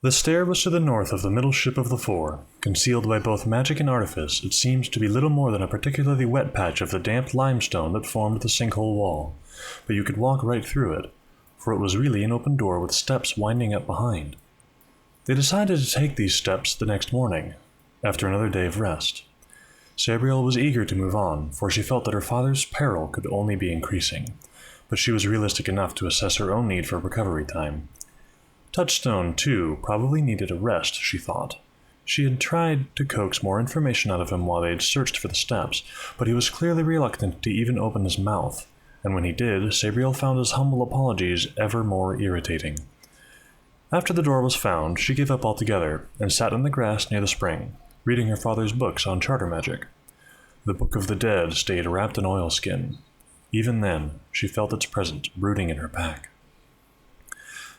The stair was to the north of the middle ship of the four. Concealed by both magic and artifice, it seemed to be little more than a particularly wet patch of the damp limestone that formed the sinkhole wall, but you could walk right through it, for it was really an open door with steps winding up behind. They decided to take these steps the next morning, after another day of rest. Sabriel was eager to move on, for she felt that her father's peril could only be increasing, but she was realistic enough to assess her own need for recovery time. Touchstone, too, probably needed a rest, she thought. She had tried to coax more information out of him while they had searched for the steps, but he was clearly reluctant to even open his mouth, and when he did, Sabriel found his humble apologies ever more irritating. After the door was found, she gave up altogether, and sat in the grass near the spring, reading her father's books on charter magic. The Book of the Dead stayed wrapped in oilskin. Even then, she felt its presence brooding in her pack.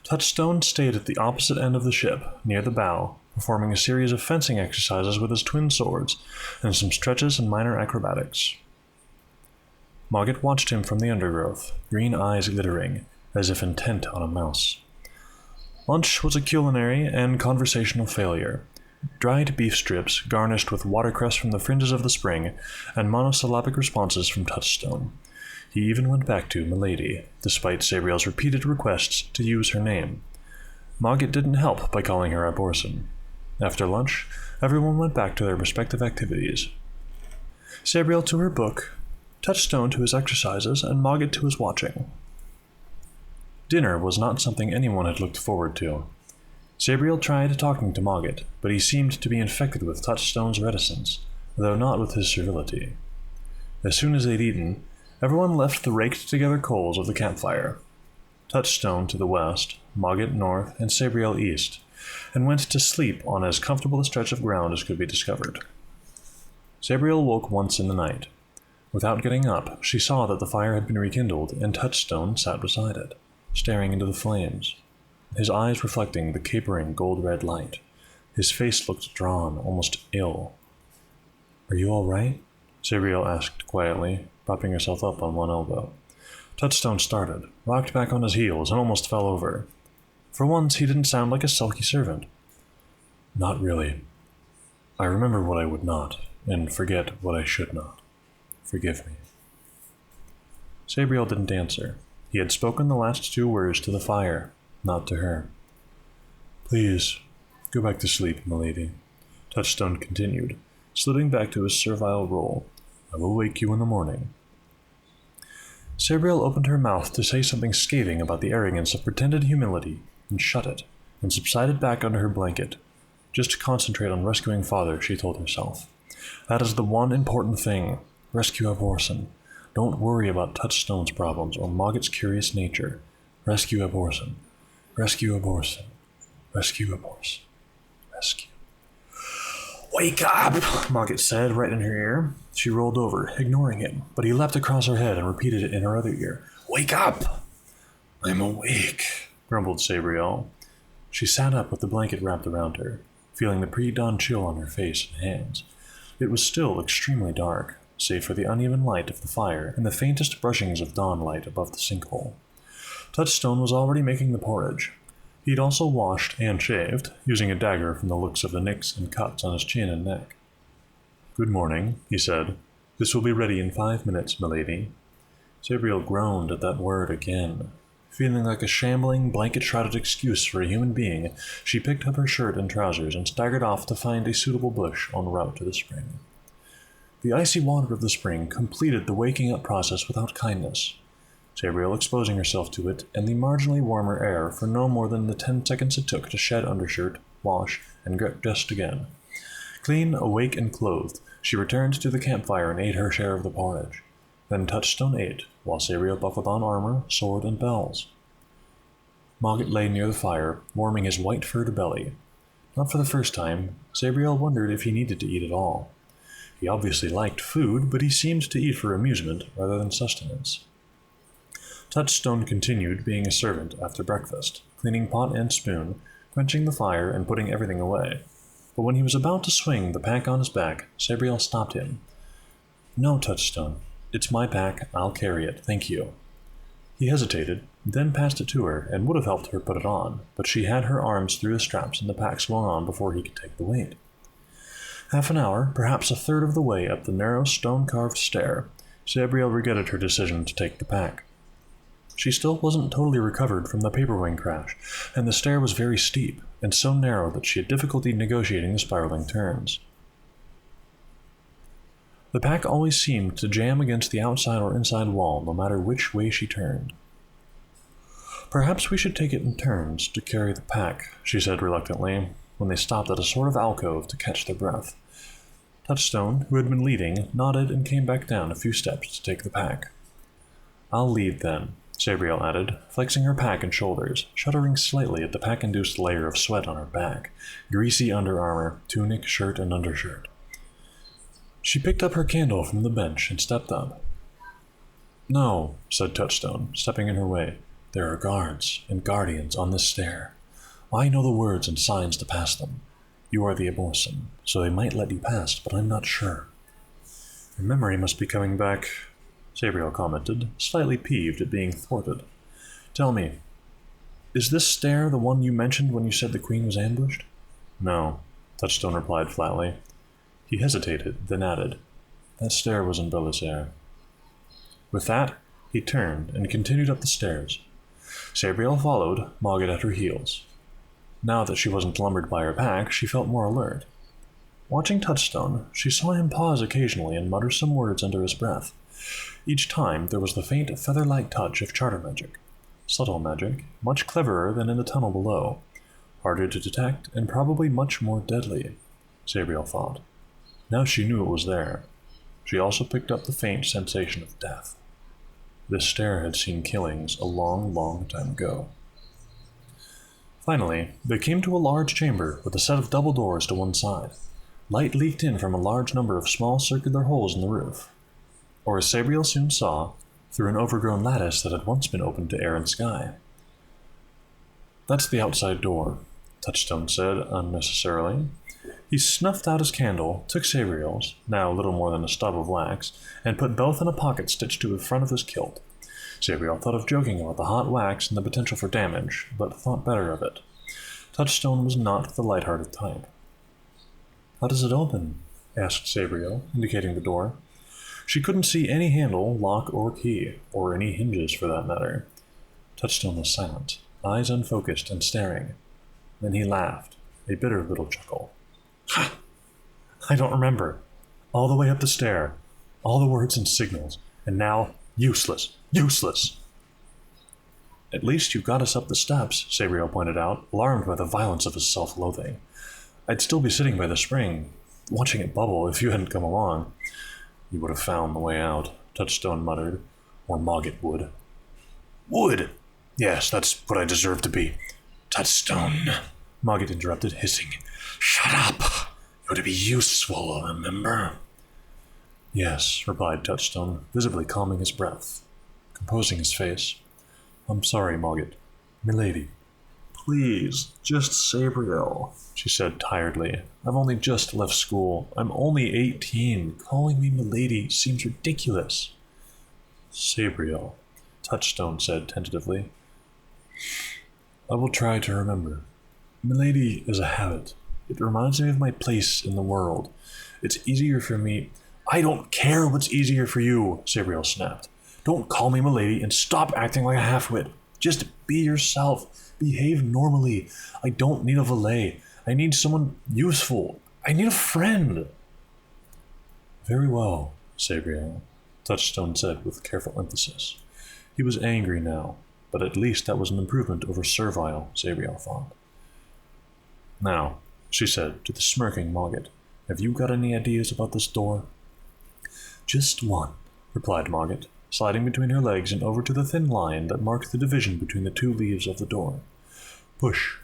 Touchstone stayed at the opposite end of the ship, near the bow, performing a series of fencing exercises with his twin swords, and some stretches and minor acrobatics. Mogget watched him from the undergrowth, green eyes glittering, as if intent on a mouse. Lunch was a culinary and conversational failure. Dried beef strips, garnished with watercress from the fringes of the spring, and monosyllabic responses from Touchstone. He even went back to Milady, despite Sabriel's repeated requests to use her name. Mogget didn't help by calling her Aborson. After lunch, everyone went back to their respective activities. Sabriel to her book, Touchstone to his exercises, and Mogget to his watching. Dinner was not something anyone had looked forward to. Sabriel tried talking to Mogget, but he seemed to be infected with Touchstone's reticence, though not with his servility. As soon as they'd eaten, everyone left the raked-together coals of the campfire. Touchstone to the west, Mogget north, and Sabriel east, and went to sleep on as comfortable a stretch of ground as could be discovered. Sabriel woke once in the night. Without getting up, she saw that the fire had been rekindled, and Touchstone sat beside it, staring into the flames, his eyes reflecting the capering gold-red light. His face looked drawn, almost ill. "Are you all right?" Sabriel asked quietly, propping herself up on one elbow. Touchstone started, rocked back on his heels, and almost fell over. For once, he didn't sound like a sulky servant. "Not really. I remember what I would not, and forget what I should not. Forgive me." Sabriel didn't answer. He had spoken the last two words to the fire, not to her. "Please, go back to sleep, milady," Touchstone continued, sliding back to his servile role. "I will wake you in the morning." Sabriel opened her mouth to say something scathing about the arrogance of pretended humility, and shut it, and subsided back under her blanket. Just concentrate on rescuing father, she told herself. That is the one important thing. Rescue Aborson. Don't worry about Touchstone's problems or Mogget's curious nature. Rescue Aborson. Rescue Aborson. Rescue Aborson. Rescue. "Wake up!" Mogget said, right in her ear. She rolled over, ignoring him, but he leapt across her head and repeated it in her other ear. "Wake up!" "I'm awake," grumbled Sabriel. She sat up with the blanket wrapped around her, feeling the pre-dawn chill on her face and hands. It was still extremely dark, save for the uneven light of the fire and the faintest brushings of dawn light above the sinkhole. Touchstone was already making the porridge. He'd also washed and shaved, using a dagger from the looks of the nicks and cuts on his chin and neck. "Good morning," he said. "This will be ready in 5 minutes, milady." Sabriel groaned at that word again. Feeling like a shambling, blanket-shrouded excuse for a human being, she picked up her shirt and trousers and staggered off to find a suitable bush en route to the spring. The icy water of the spring completed the waking-up process without kindness. Sabriel exposing herself to it and the marginally warmer air for no more than the 10 seconds it took to shed undershirt, wash, and get dressed again. Clean, awake, and clothed, she returned to the campfire and ate her share of the porridge. Then Touchstone ate, while Sabriel buckled on armor, sword, and bells. Mogget lay near the fire, warming his white-furred belly. Not for the first time, Sabriel wondered if he needed to eat at all. He obviously liked food, but he seemed to eat for amusement rather than sustenance. Touchstone continued being a servant after breakfast, cleaning pot and spoon, quenching the fire, and putting everything away. But when he was about to swing the pack on his back, Sabriel stopped him. "No, Touchstone. It's my pack. I'll carry it. Thank you." He hesitated, then passed it to her and would have helped her put it on, but she had her arms through the straps and the pack swung on before he could take the weight. Half an hour, perhaps a third of the way up the narrow stone-carved stair, Sabriel regretted her decision to take the pack. She still wasn't totally recovered from the paperwing crash, and the stair was very steep and so narrow that she had difficulty negotiating the spiraling turns. The pack always seemed to jam against the outside or inside wall, no matter which way she turned. "Perhaps we should take it in turns to carry the pack," she said reluctantly, when they stopped at a sort of alcove to catch their breath. Touchstone, who had been leading, nodded and came back down a few steps to take the pack. "I'll lead, then," Sabriel added, flexing her pack and shoulders, shuddering slightly at the pack-induced layer of sweat on her back, greasy underarmor, tunic, shirt, and undershirt. She picked up her candle from the bench and stepped up. "No," said Touchstone, stepping in her way. "There are guards and guardians on this stair. I know the words and signs to pass them. You are the Aborson, so they might let you pass, but I'm not sure." "Your memory must be coming back," Sabriel commented, slightly peeved at being thwarted. "Tell me, is this stair the one you mentioned when you said the Queen was ambushed?" "No," Touchstone replied flatly. He hesitated, then added, "That stair was in Belisaire." With that, he turned and continued up the stairs. Sabriel followed, Mogget at her heels. Now that she wasn't lumbered by her pack, she felt more alert. Watching Touchstone, she saw him pause occasionally and mutter some words under his breath. Each time there was the faint feather-like touch of charter magic. Subtle magic, much cleverer than in the tunnel below. Harder to detect, and probably much more deadly, Sabriel thought. Now she knew it was there. She also picked up the faint sensation of death. This stair had seen killings a long, long time ago. Finally, they came to a large chamber with a set of double doors to one side. Light leaked in from a large number of small circular holes in the roof, or as Sabriel soon saw, through an overgrown lattice that had once been open to air and sky. "That's the outside door," Touchstone said unnecessarily. He snuffed out his candle, took Sabriel's, now little more than a stub of wax, and put both in a pocket stitched to the front of his kilt. Sabriel thought of joking about the hot wax and the potential for damage, but thought better of it. Touchstone was not the light-hearted type. "How does it open?" asked Sabriel, indicating the door. She couldn't see any handle, lock, or key, or any hinges for that matter. Touchstone was silent, eyes unfocused and staring. Then he laughed, a bitter little chuckle. "Ha! I don't remember. All the way up the stair, all the words and signals, and now useless, useless." "At least you got us up the steps," Sabriel pointed out, alarmed by the violence of his self-loathing. "I'd still be sitting by the spring, watching it bubble if you hadn't come along." "You would have found the way out," Touchstone muttered, "or Mogget would." "Would? Yes, that's what I deserve to be. Touchstone," Mogget interrupted, hissing. "Shut up! You're to be useful, remember?" "Yes," replied Touchstone, visibly calming his breath, composing his face. "I'm sorry, Mogget. Milady." "Please, just Sabriel," she said tiredly. "I've only just left school. I'm only 18. Calling me Milady seems ridiculous." "Sabriel," Touchstone said tentatively. "I will try to remember. Milady is a habit. It reminds me of my place in the world. It's easier for me—" "I don't care what's easier for you," Sabriel snapped. "Don't call me Milady and stop acting like a half-wit. Just be yourself. Behave normally. I don't need a valet. I need someone useful. I need a friend." "Very well, Sabriel," Touchstone said with careful emphasis. He was angry now, but at least that was an improvement over servile, Sabriel thought. "Now," she said to the smirking Mogget, "have you got any ideas about this door?" "Just one," replied Mogget, sliding between her legs and over to the thin line that marked the division between the two leaves of the door. "Push.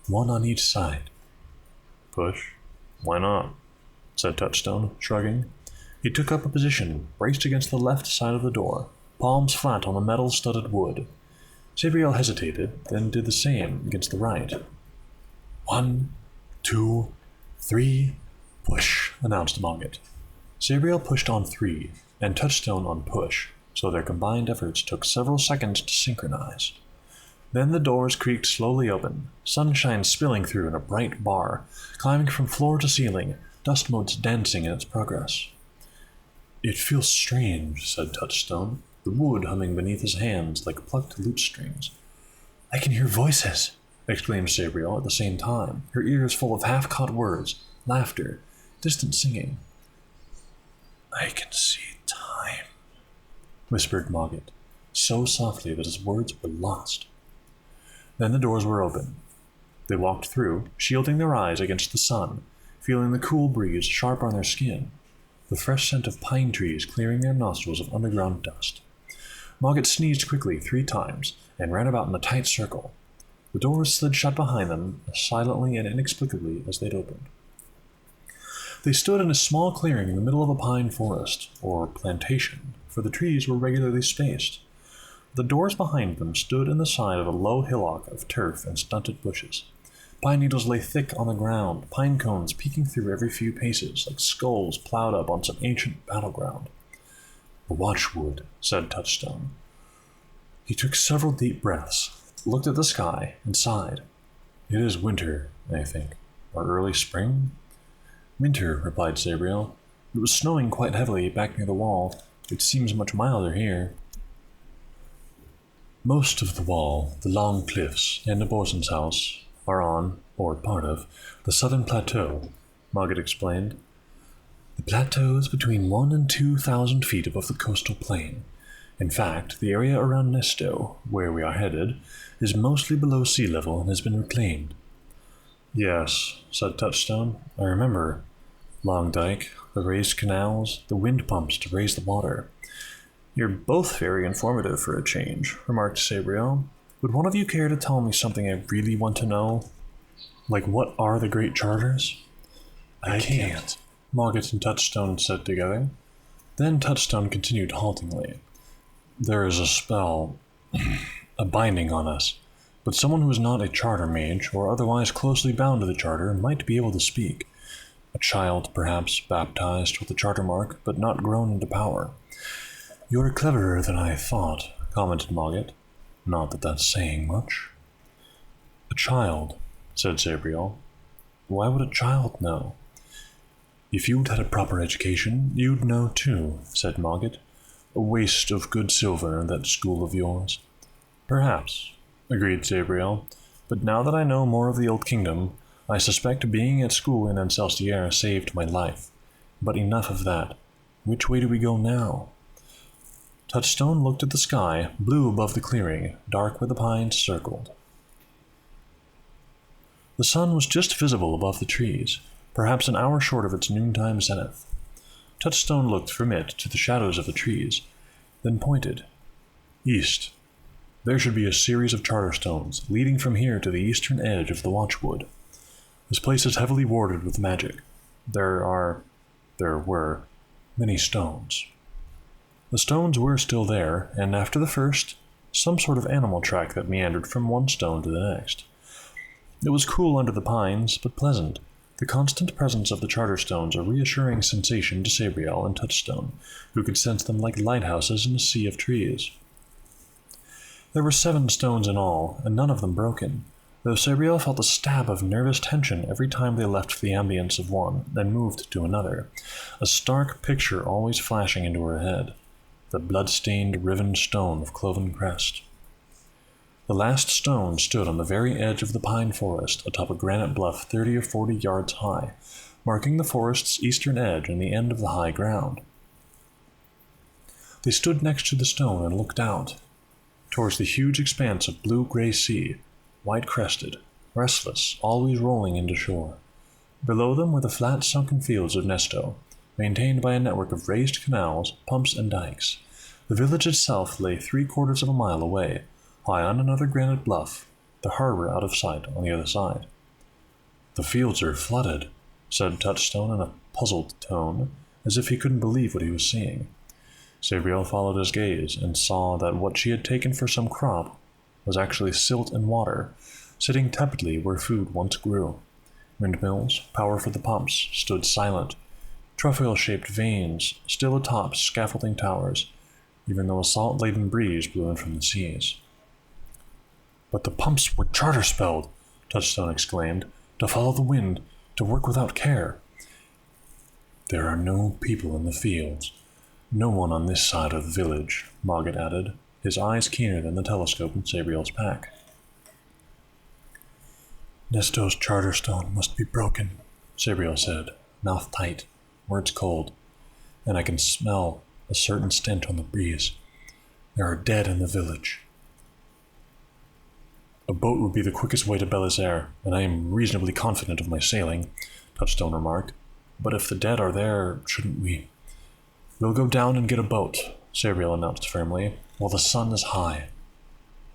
One on each side." "Push? Why not?" said Touchstone, shrugging. He took up a position, braced against the left side of the door, palms flat on the metal-studded wood. Sabriel hesitated, then did the same against the right. "1, 2, 3, push," announced Mogget. Sabriel pushed on 3, and Touchstone on push, so their combined efforts took several seconds to synchronize. Then the doors creaked slowly open, sunshine spilling through in a bright bar, climbing from floor to ceiling, dust motes dancing in its progress. "It feels strange," said Touchstone, the wood humming beneath his hands like plucked lute strings. "I can hear voices," exclaimed Sabriel at the same time, her ears full of half-caught words, laughter, distant singing. "I can see time," whispered Mogget, so softly that his words were lost. Then the doors were open. They walked through, shielding their eyes against the sun, feeling the cool breeze sharp on their skin, the fresh scent of pine trees clearing their nostrils of underground dust. Mogget sneezed quickly 3 times and ran about in a tight circle. The doors slid shut behind them as silently and inexplicably as they'd opened. They stood in a small clearing in the middle of a pine forest, or plantation, for the trees were regularly spaced. The doors behind them stood in the side of a low hillock of turf and stunted bushes. Pine needles lay thick on the ground, pine cones peeking through every few paces, like skulls plowed up on some ancient battleground. "The watchwood," said Touchstone. He took several deep breaths, looked at the sky, and sighed. "It is winter, I think, or early spring?" "Winter," replied Sabriel. "It was snowing quite heavily back near the wall. It seems much milder here." "Most of the wall, the long cliffs, and the bosun's house are on, or part of, the southern plateau," Mogget explained. "The plateau is between 1,000 and 2,000 feet above the coastal plain. In fact, the area around Nestowe, where we are headed, is mostly below sea level and has been reclaimed." "Yes," said Touchstone, "I remember. Long dike, the raised canals, the wind pumps to raise the water." "You're both very informative for a change," remarked Sabriel. "Would one of you care to tell me something I really want to know? Like, what are the Great Charters?" "I can't," Mogget and Touchstone said together. Then Touchstone continued haltingly. "There is a spell, a binding on us, but someone who is not a charter mage or otherwise closely bound to the charter might be able to speak. A child, perhaps, baptized with the charter mark, but not grown into power." "You're cleverer than I thought," commented Mogget. "Not that that's saying much." "A child," said Sabriel. "Why would a child know?" "If you'd had a proper education, you'd know too," said Mogget. "A waste of good silver, that school of yours." "Perhaps," agreed Sabriel. "But now that I know more of the Old Kingdom, I suspect being at school in Excelsior saved my life. But enough of that. Which way do we go now?" Touchstone looked at the sky, blue above the clearing, dark where the pines circled. The sun was just visible above the trees, perhaps an hour short of its noontime zenith. Touchstone looked from it to the shadows of the trees, then pointed. "East. There should be a series of charter stones leading from here to the eastern edge of the Watchwood. This place is heavily warded with magic. There were many stones." The stones were still there, and after the first, some sort of animal track that meandered from one stone to the next. It was cool under the pines, but pleasant. The constant presence of the charter stones a reassuring sensation to Sabriel and Touchstone, who could sense them like lighthouses in a sea of trees. There were 7 stones in all, and none of them broken, though Sabriel felt a stab of nervous tension every time they left the ambience of one and moved to another, a stark picture always flashing into her head. The blood-stained, riven stone of Cloven Crest. The last stone stood on the very edge of the pine forest atop a granite bluff 30 or 40 yards high, marking the forest's eastern edge and the end of the high ground. They stood next to the stone and looked out, towards the huge expanse of blue-gray sea, white-crested, restless, always rolling into shore. Below them were the flat, sunken fields of Nestowe, maintained by a network of raised canals, pumps, and dikes. The village itself lay 3/4 of a mile away, high on another granite bluff, the harbor out of sight on the other side. "The fields are flooded," said Touchstone in a puzzled tone, as if he couldn't believe what he was seeing. Sabriel followed his gaze and saw that what she had taken for some crop was actually silt and water, sitting tepidly where food once grew. Windmills, power for the pumps, stood silent, trefoil-shaped vanes still atop scaffolding towers, even though a salt-laden breeze blew in from the seas. "But the pumps were charter-spelled," Touchstone exclaimed, "to follow the wind, to work without care." "There are no people in the fields, no one on this side of the village," Mogget added, his eyes keener than the telescope in Sabriel's pack. "Nestowe's charterstone must be broken," Sabriel said, mouth tight, words cold, "and I can smell a certain stench on the breeze. There are dead in the village." "A boat would be the quickest way to Belisaire, and I am reasonably confident of my sailing," Touchstone remarked. "But if the dead are there, shouldn't we—" "We'll go down and get a boat," Sabriel announced firmly, "while the sun is high.